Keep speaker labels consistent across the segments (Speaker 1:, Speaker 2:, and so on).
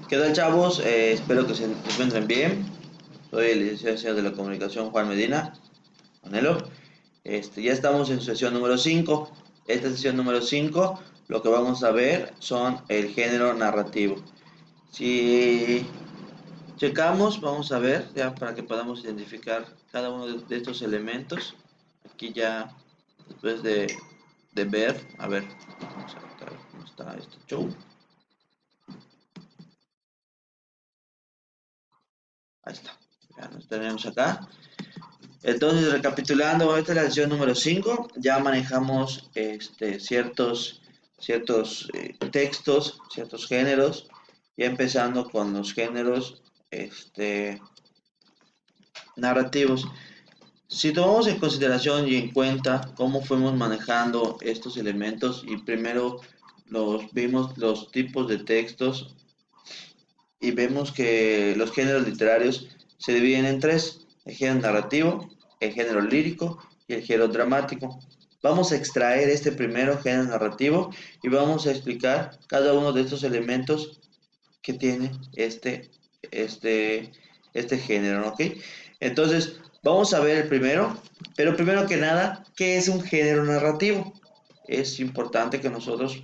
Speaker 1: ¿Qué tal, chavos? Espero que se encuentren bien. Soy el licenciado de la comunicación Juan Medina, Manelo. Ya estamos en su sesión número 5. Esta sesión número 5, lo que vamos a ver son el género narrativo. Si checamos, vamos a ver, ya para que podamos identificar cada uno de estos elementos. Aquí ya, después de ver, a ver, vamos a ver cómo está este show. Ahí está, ya nos tenemos acá. Entonces, recapitulando, esta es la lección número 5. Ya manejamos ciertos textos, ciertos géneros, ya empezando con los géneros narrativos. Si tomamos en consideración y en cuenta cómo fuimos manejando estos elementos y primero vimos los tipos de textos y vemos que los géneros literarios se dividen en tres: el género narrativo, el género lírico y el género dramático. Vamos a extraer este primero género narrativo y vamos a explicar cada uno de estos elementos que tiene este, este género, ¿ok? Entonces, vamos a ver el primero, pero primero que nada, ¿qué es un género narrativo? Es importante que nosotros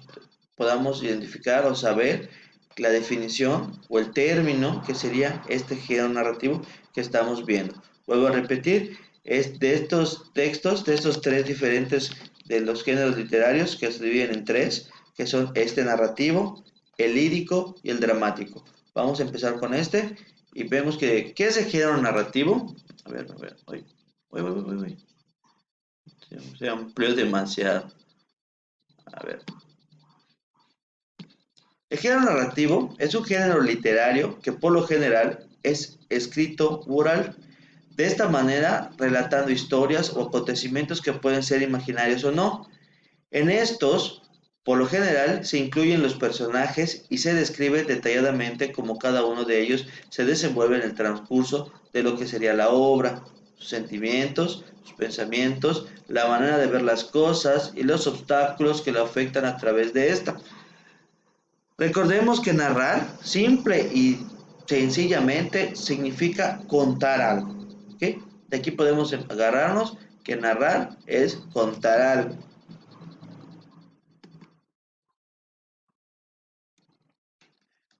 Speaker 1: podamos identificar o saber la definición o el término que sería este género narrativo que estamos viendo. Vuelvo a repetir, es de estos textos, de estos tres diferentes de los géneros literarios que se dividen en tres, que son este narrativo, el lírico y el dramático. Vamos a empezar con este y vemos que, ¿qué es el género narrativo? A ver, uy. Se amplió demasiado. A ver. El género narrativo es un género literario que por lo general es escrito oral, de esta manera relatando historias o acontecimientos que pueden ser imaginarios o no. En estos, por lo general, se incluyen los personajes y se describe detalladamente cómo cada uno de ellos se desenvuelve en el transcurso de lo que sería la obra, sus sentimientos, sus pensamientos, la manera de ver las cosas y los obstáculos que lo afectan a través de esta. Recordemos que narrar, simple y sencillamente, significa contar algo. ¿Ok? De aquí podemos agarrarnos que narrar es contar algo.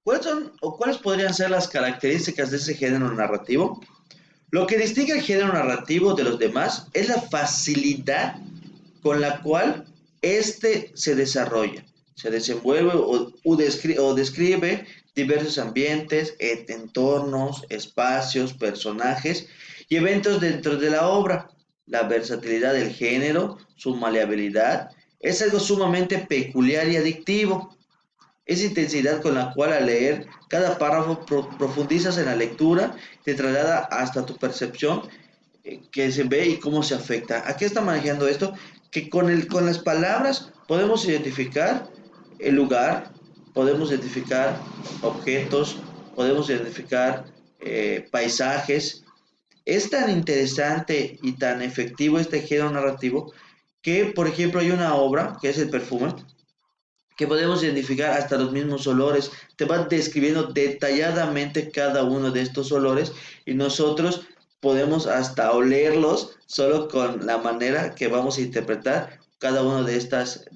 Speaker 1: ¿Cuáles son o cuáles podrían ser las características de ese género narrativo? Lo que distingue el género narrativo de los demás es la facilidad con la cual éste se desarrolla, se desenvuelve o describe diversos ambientes, entornos, espacios, personajes y eventos dentro de la obra. La versatilidad del género, su maleabilidad, es algo sumamente peculiar y adictivo. Esa intensidad con la cual al leer cada párrafo profundizas en la lectura, te traslada hasta tu percepción, que se ve y cómo se afecta. ¿A qué está manejando esto? Que con las palabras podemos identificar el lugar, podemos identificar objetos, podemos identificar paisajes. Es tan interesante y tan efectivo este género narrativo que, por ejemplo, hay una obra que es El perfume, que podemos identificar hasta los mismos olores. Te va describiendo detalladamente cada uno de estos olores y nosotros podemos hasta olerlos solo con la manera que vamos a interpretar cada una de estas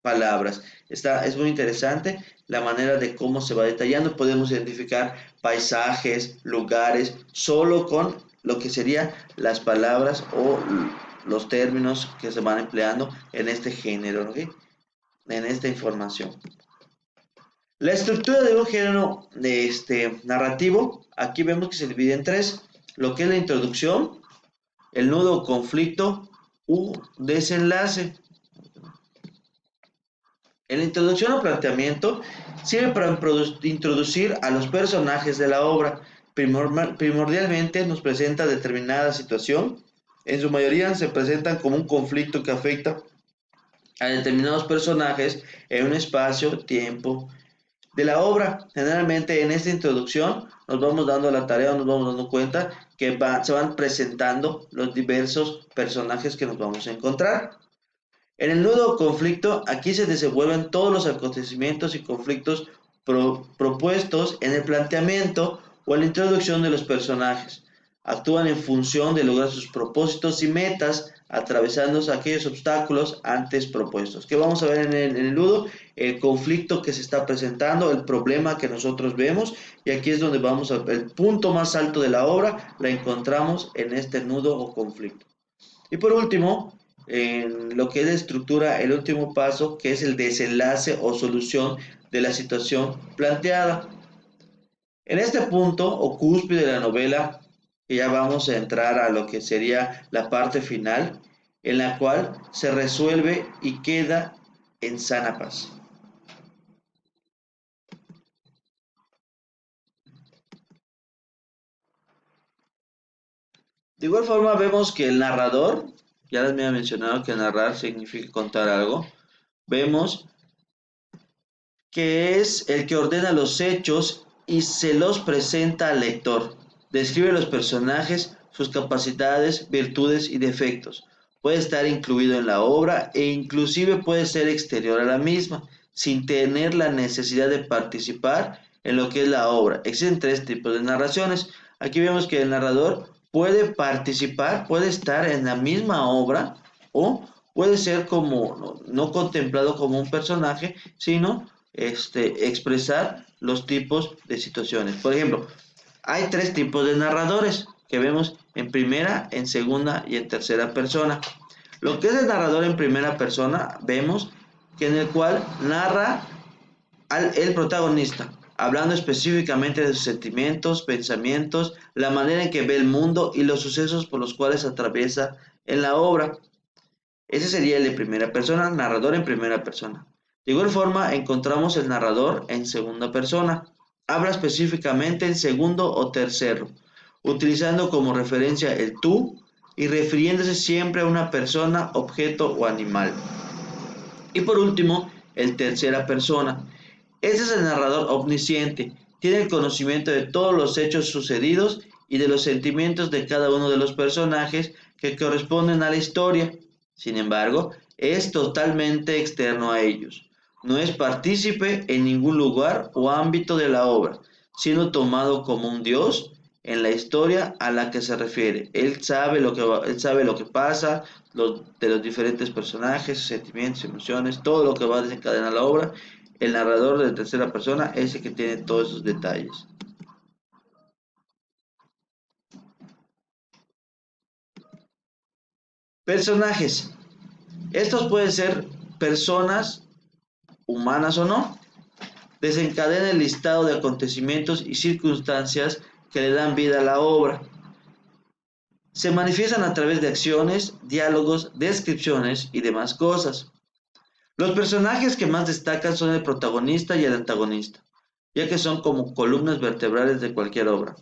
Speaker 1: palabras. Es muy interesante la manera de cómo se va detallando. Podemos identificar paisajes, lugares, solo con lo que serían las palabras o los términos que se van empleando en este género, ¿ok? En esta información. La estructura de un género narrativo, aquí vemos que se divide en tres: lo que es la introducción, el nudo o conflicto u desenlace. En la introducción o planteamiento sirve para introducir a los personajes de la obra. Primordialmente nos presenta determinada situación. En su mayoría se presentan como un conflicto que afecta a determinados personajes en un espacio, tiempo de la obra. Generalmente en esta introducción nos vamos dando la tarea, nos vamos dando cuenta que se van presentando los diversos personajes que nos vamos a encontrar. En el nudo conflicto, aquí se desenvuelven todos los acontecimientos y conflictos propuestos en el planteamiento o en la introducción de los personajes. Actúan en función de lograr sus propósitos y metas, atravesando aquellos obstáculos antes propuestos. ¿Qué vamos a ver en el nudo? El conflicto que se está presentando, el problema que nosotros vemos, y aquí es donde vamos a el punto más alto de la obra, la encontramos en este nudo o conflicto. Y por último, en lo que es la estructura, el último paso, que es el desenlace o solución de la situación planteada. En este punto o cúspide de la novela, que ya vamos a entrar a lo que sería la parte final, en la cual se resuelve y queda en sana paz. De igual forma vemos que el narrador, ya les había mencionado que narrar significa contar algo, vemos que es el que ordena los hechos y se los presenta al lector. Describe los personajes, sus capacidades, virtudes y defectos. Puede estar incluido en la obra e inclusive puede ser exterior a la misma, sin tener la necesidad de participar en lo que es la obra. Existen tres tipos de narraciones. Aquí vemos que el narrador puede participar, puede estar en la misma obra o puede ser como no contemplado como un personaje, sino expresar los tipos de situaciones. Por ejemplo, hay tres tipos de narradores que vemos en primera, en segunda y en tercera persona. Lo que es el narrador en primera persona, vemos que en el cual narra el protagonista, hablando específicamente de sus sentimientos, pensamientos, la manera en que ve el mundo y los sucesos por los cuales atraviesa en la obra. Ese sería el de primera persona, narrador en primera persona. De igual forma, encontramos el narrador en segunda persona. Habla específicamente en segundo o tercero, utilizando como referencia el tú y refiriéndose siempre a una persona, objeto o animal. Y por último, el tercera persona. Este es el narrador omnisciente. Tiene el conocimiento de todos los hechos sucedidos y de los sentimientos de cada uno de los personajes que corresponden a la historia. Sin embargo, es totalmente externo a ellos. No es partícipe en ningún lugar o ámbito de la obra, siendo tomado como un dios en la historia a la que se refiere. Él sabe lo que pasa, de los diferentes personajes, sentimientos, emociones, todo lo que va a desencadenar la obra. El narrador de tercera persona es el que tiene todos esos detalles. Personajes. Estos pueden ser personas humanas o no. Desencadena el listado de acontecimientos y circunstancias que le dan vida a la obra. Se manifiestan a través de acciones, diálogos, descripciones y demás cosas. Los personajes que más destacan son el protagonista y el antagonista, ya que son como columnas vertebrales de cualquier obra.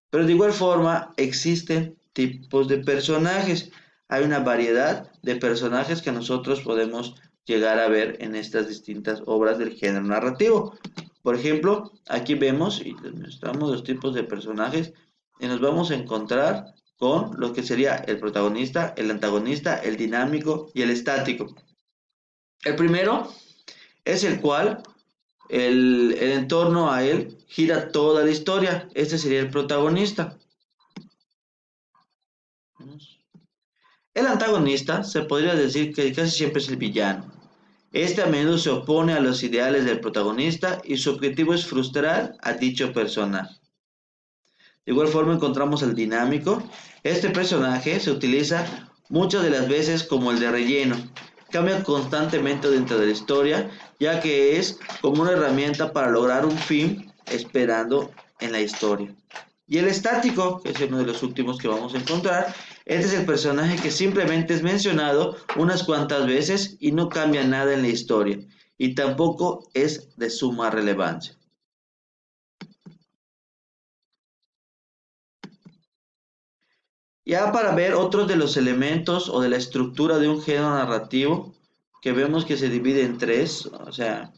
Speaker 1: Pero de igual forma existen tipos de personajes. Hay una variedad de personajes que nosotros podemos llegar a ver en estas distintas obras del género narrativo. Por ejemplo, aquí vemos y les mostramos los tipos de personajes y nos vamos a encontrar con lo que sería el protagonista, el antagonista, el dinámico y el estático. El primero es el cual el entorno a él gira toda la historia. Este sería el protagonista. El antagonista se podría decir que casi siempre es el villano. Este a menudo se opone a los ideales del protagonista y su objetivo es frustrar a dicho personaje. De igual forma encontramos al dinámico. Este personaje se utiliza muchas de las veces como el de relleno. Cambia constantemente dentro de la historia, ya que es como una herramienta para lograr un fin esperando en la historia. Y el estático, que es uno de los últimos que vamos a encontrar, este es el personaje que simplemente es mencionado unas cuantas veces y no cambia nada en la historia, y tampoco es de suma relevancia. Ya para ver otros de los elementos o de la estructura de un género narrativo, que vemos que se divide en tres, o sea,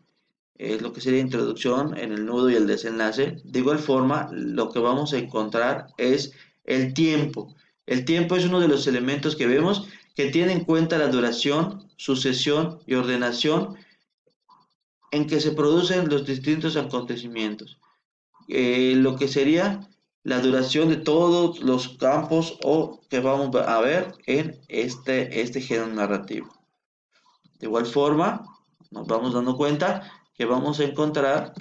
Speaker 1: lo que sería introducción, en el nudo y el desenlace. De igual forma, lo que vamos a encontrar es el tiempo. El tiempo es uno de los elementos que vemos que tiene en cuenta la duración, sucesión y ordenación en que se producen los distintos acontecimientos. Lo que sería la duración de todos los campos o que vamos a ver en este género narrativo. De igual forma, nos vamos dando cuenta que vamos a encontrar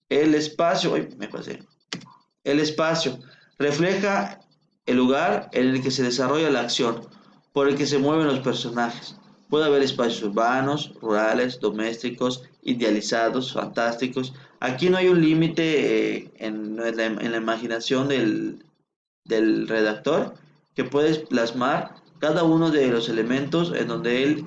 Speaker 1: el espacio, uy, me pasé, el espacio refleja el lugar en el que se desarrolla la acción, por el que se mueven los personajes. Puede haber espacios urbanos, rurales, domésticos, idealizados, fantásticos. Aquí no hay un límite en la imaginación del redactor que puedes plasmar cada uno de los elementos en donde él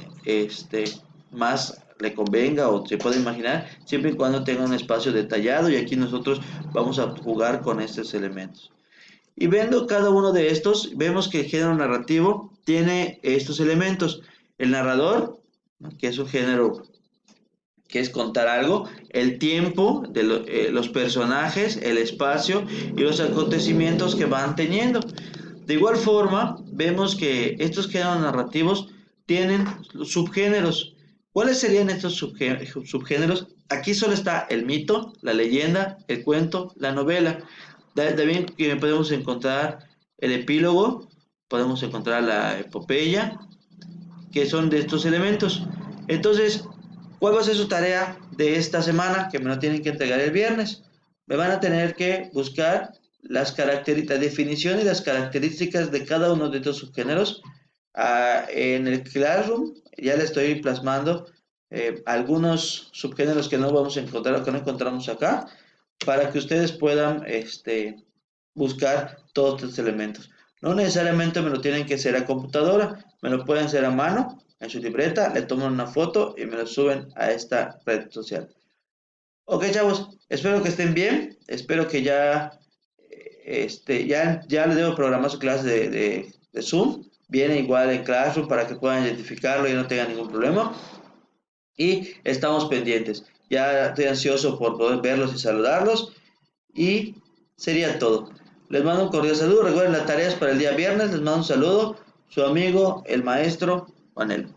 Speaker 1: más le convenga o se puede imaginar, siempre y cuando tenga un espacio detallado y aquí nosotros vamos a jugar con estos elementos. Y viendo cada uno de estos, vemos que el género narrativo tiene estos elementos. El narrador, ¿no?, que es un género que es contar algo, el tiempo de los personajes, el espacio y los acontecimientos que van teniendo. De igual forma, vemos que estos géneros narrativos tienen subgéneros. ¿Cuáles serían estos subgéneros? Aquí solo está el mito, la leyenda, el cuento, la novela. También podemos encontrar el epílogo, podemos encontrar la epopeya, que son de estos elementos. Entonces, ¿cuál va a ser su tarea de esta semana? Que me lo tienen que entregar el viernes. Me van a tener que buscar las características, la definición y las características de cada uno de estos subgéneros. En el Classroom ya le estoy plasmando algunos subgéneros que no vamos a encontrar o que no encontramos acá, para que ustedes puedan buscar todos estos elementos. No necesariamente me lo tienen que hacer a computadora, me lo pueden hacer a mano, en su libreta, le toman una foto y me lo suben a esta red social. Ok, chavos, espero que estén bien, espero que ya les debo programar su clase de Zoom, viene igual en Classroom para que puedan identificarlo y no tengan ningún problema. Y estamos pendientes, ya estoy ansioso por poder verlos y saludarlos y sería todo. Les mando un cordial saludo, recuerden las tareas para el día viernes, les mando un saludo, su amigo, el maestro Juanel.